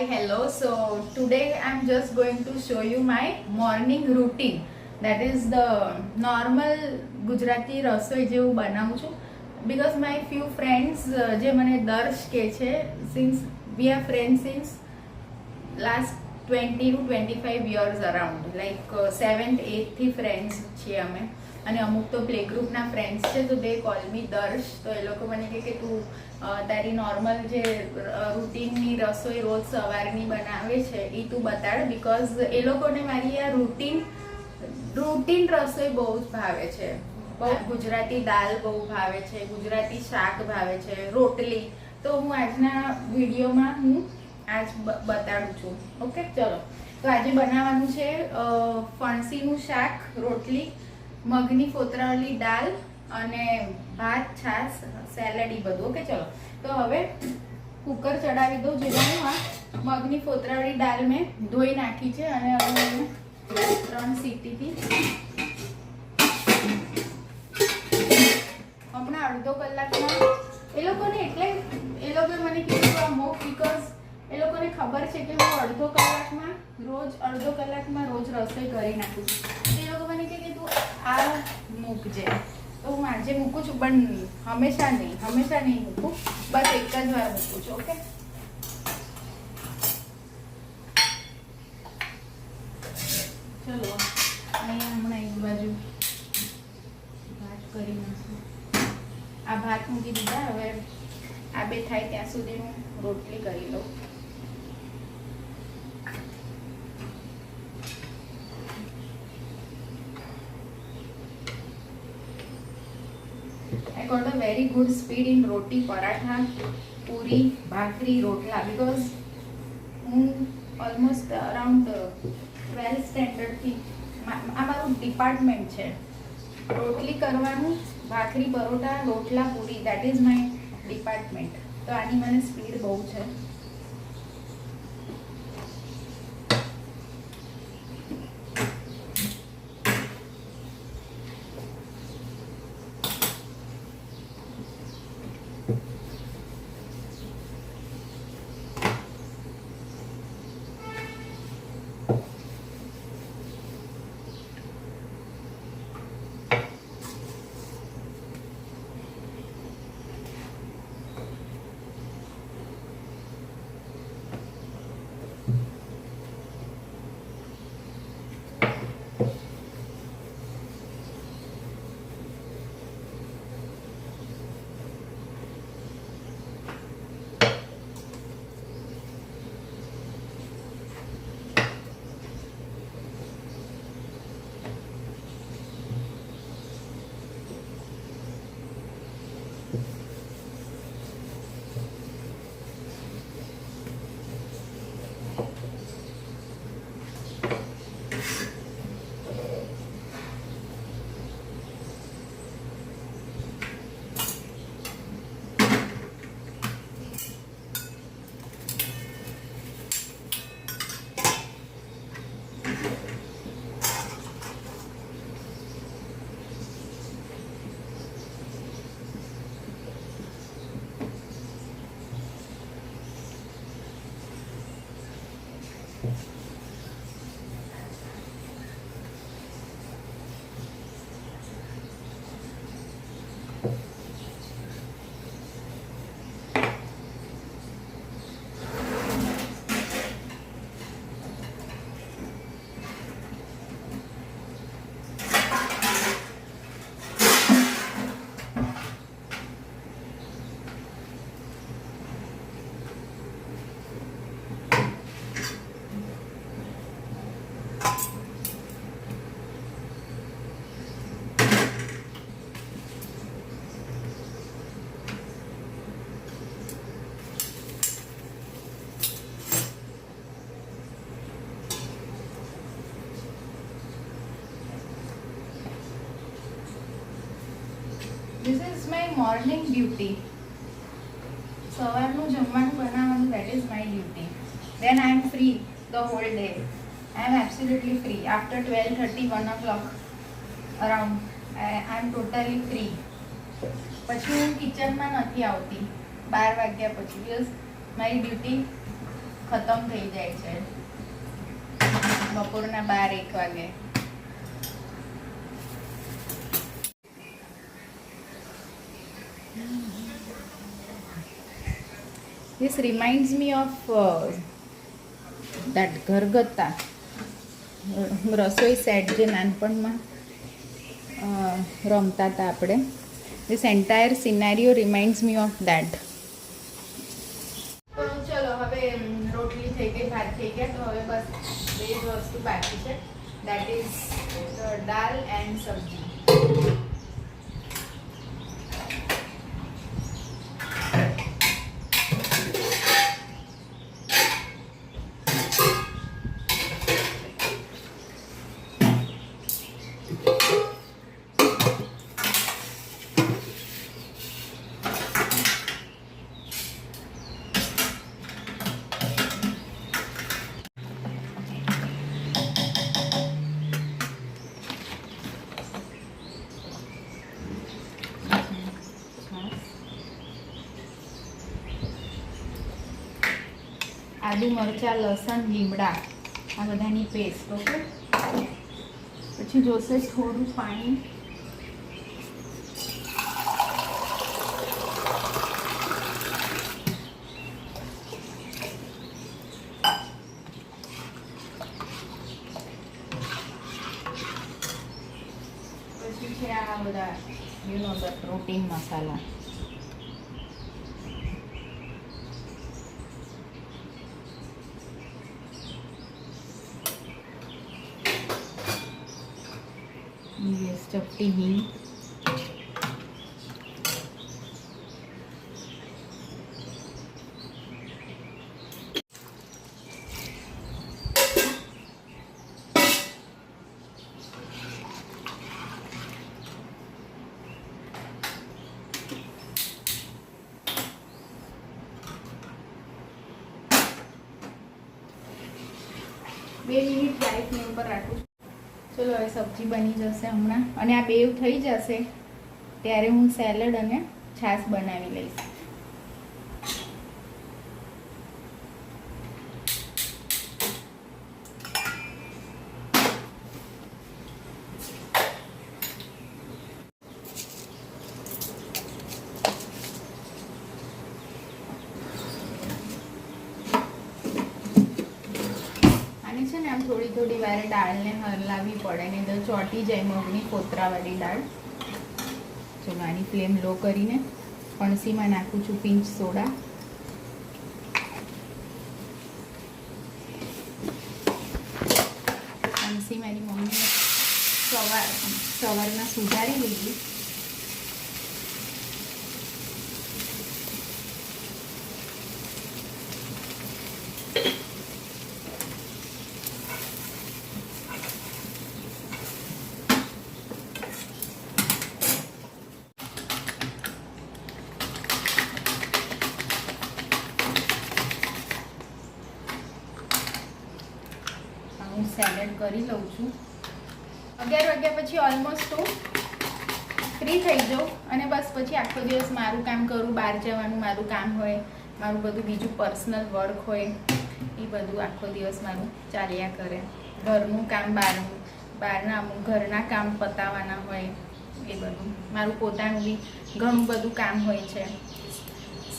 hello. So today I'm just going to show you my morning routine. That is the normal Gujarati રસોઈ જેવું બનાવું છું. Because my few friends જે મને દર્શ કે છે, since we are friends since last 20 to 25 years around, like 7th 8th થી friends છીએ અમે, અને અમુક તો પ્લે ગ્રુપના ફ્રેન્ડ્સ છે, તો દે કોલ મી દર્શ. તો એ લોકો મને કહે કે તું તારી નોર્મલ જે રૂટીનની રસોઈ રોજ સવારની બનાવે છે એ તું બતાડ, બિકોઝ એ લોકોને મારી આ રૂટીન રસોઈ બહુ જ ભાવે છે. ગુજરાતી દાલ બહુ ભાવે છે, ગુજરાતી શાક ભાવે છે, રોટલી. તો હું આજના વિડીયોમાં હું આજ બતાડું છું. ઓકે, ચલો. તો આજે બનાવવાનું છે ફણસીનું શાક, રોટલી, મગની ફોતરાવાળી દાળ અને ભાત, છાશ, સેલેડ, એ બધું. ઓકે, ચલો. તો હવે કુકર ચડાવી દઉં. જેમાં હું આ મગની ફોતરાવાળી દાળ મેં ધોઈ નાખી છે અને હવે હું 3 સીટીથી હમણાં અડધો કલાકમાં એ લોકોને મને કીધું આ મૂક, બીકોઝ એ લોકોને ખબર છે કે હું અડધો કલાકમાં રોજ રસોઈ કરી નાખું છું. એ લોકો મને કહે કે તું આ મૂકજે. તો હું આજે મૂકું છું, પણ હંમેશા નહીં મૂકું, બસ એક જ વાર મૂકું છું. ઓકે, ચલો. અહીંયા હમણાં એક બાજુ ભાત કરી નાખું. આ ભાત મૂકી દીધા. હવે આ બે થાય ત્યાં સુધી હું રોટલી કરી લઉં. I got a very good speed in roti, paratha, puri, bhakri, rotla, because almost around 12th standard થી આ મારું ડિપાર્ટમેન્ટ છે. રોટલી કરવાનું, ભાખરી, પરોઠા, રોટલા, પૂરી, દેટ ઇઝ માય ડિપાર્ટમેન્ટ. તો આની મને સ્પીડ બહુ છે. This is my morning duty. સવારનું જમવાનું બનાવવાનું, that is my duty. Then I am free the whole day. I am absolutely free. After 12:30, 1 o'clock around, I am totally free. પછી હું કિચનમાં નથી આવતી 12 વાગ્યા પછી, because my duty ખતમ થઈ જાય છે બપોરના 12-1 વાગે. This reminds me of that ઘરગથ્થા રસોઈ સેટ જે નાનપણમાં રમતા હતા આપણે. This entire scenario reminds me of that. તો ચલો હવે રોટલી થઈ ગઈ, ભાત થઈ ગયા, તો હવે બસ 2 જ વસ્તુ બાકી છે. That is દાલ એન્ડ સબ્જી. આદુ મરચાં લસણ લીમડા આ બધાની પેસ્ટ. ઓકે, પછી જોશે થોડું પાણી. પછી છે આ બધા પ્રોટીન મસાલા. ચપટી હિંગ, બે મિનિટ ડ્રાય ફ્લેમ પર રાખું છું. ચલો હવે સબ્જી બની જશે હમણાં, અને આ બેવ થઈ જશે ત્યારે હું સેલડ અને છાશ બનાવી લઈશ. છે ને આમ થોડી થોડી વારે દાળને હલાવવી પડે, નહીં તો ચોંટી જાય મગની કોતરાવાળી દાળ. ચલો આની ફ્લેમ લો કરીને ફણસીમાં નાખું છું પિંચ સોડા. ફણસી મારી મમ્મીએ સવારના સુધારી લીધી. હું સેલેડ કરી લઉં છું. 11 વાગ્યા પછી ઓલમોસ્ટ હું ફ્રી થઈ જાઉં, અને બસ પછી આખો દિવસ મારું કામ કરું. બહાર જવાનું મારું કામ હોય, મારું બધું બીજું પર્સનલ વર્ક હોય, એ બધું આખો દિવસ મારું ચાલ્યા કરે. ઘરનું કામ, બહારના અમુક ઘરના કામ પતાવવાના હોય, એ બધું મારું પોતાનું બી ઘણું બધું કામ હોય છે.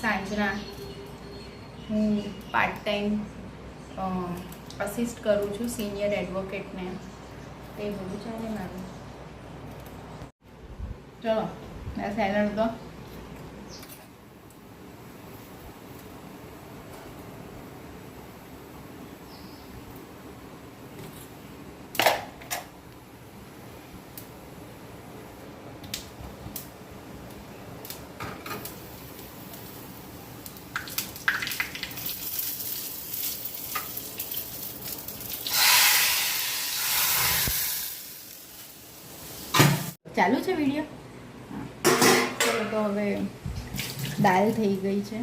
સાંજના હું પાર્ટ ટાઈમ અસિસ્ટ કરું છું સિનિયર એડવોકેટને, તે બધું ચાલે મારું. ચલો આ સેલડ તો ચાલુ છે વિડીયો. ચલો તો હવે દાળ થઈ ગઈ છે,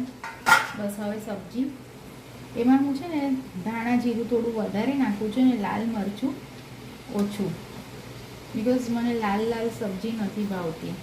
બસ હવે સબ્જી. એમાં હું છે ને ધાણા જીરું થોડું વધારે નાખું છું ને લાલ મરચું ઓછું, બિકોઝ મને લાલ લાલ સબ્જી નથી ભાવતી.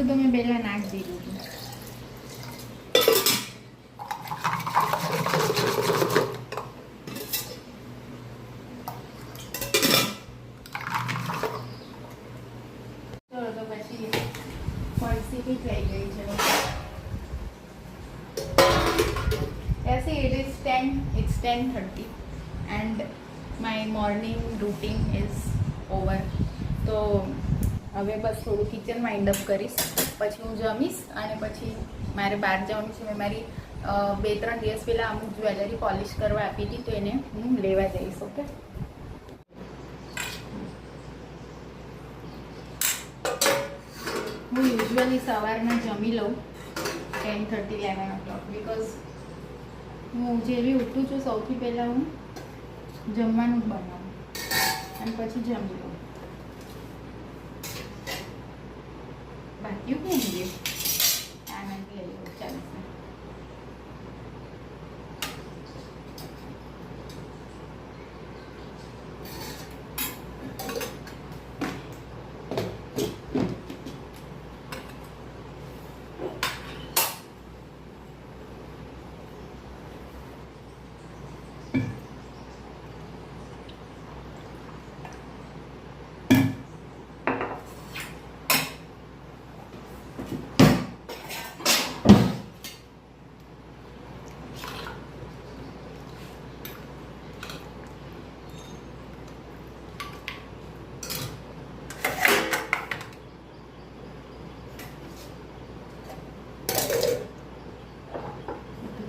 મીઠું તો મેં પહેલાં નાખી દીધું હતું. ચલો તો પછી ફણસી બી થઈ ગઈ છે. See, it's 10:30 and my morning routine is over. તો હવે બસ થોડું કિચન વાઇન્ડ અપ કરીશ, પછી હું જમીશ અને પછી મારે બહાર જવાનું છે. મેં મારી 2-3 દિવસ પહેલાં અમુક જ્વેલરી પોલિશ કરવા આપી હતી, તો એને હું લેવા જઈશ. ઓકે, હું યુઝ્યુઅલી સવારના જમી લઉં 10:30-11 o'clock, બિકોઝ હું જેવી ઉઠું છું સૌથી પહેલાં હું જમવાનું જ બનાવું અને પછી જમી લઉં. બાકી કેમ ગયું આનંદ લઈ લો, ચાલશે.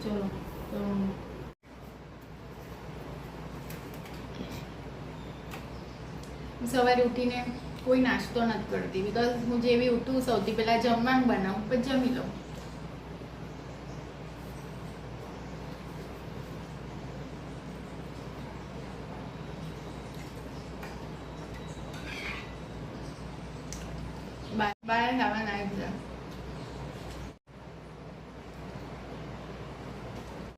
ચલો તો સવારે ઉઠીને કોઈ નાસ્તો નથી કરતી, બિકોઝ હું જેવી ઉઠું સૌથી પહેલાં જમવાનું બનાવું પછી જમી લઉં. બાય ખાવાના આવી બધા.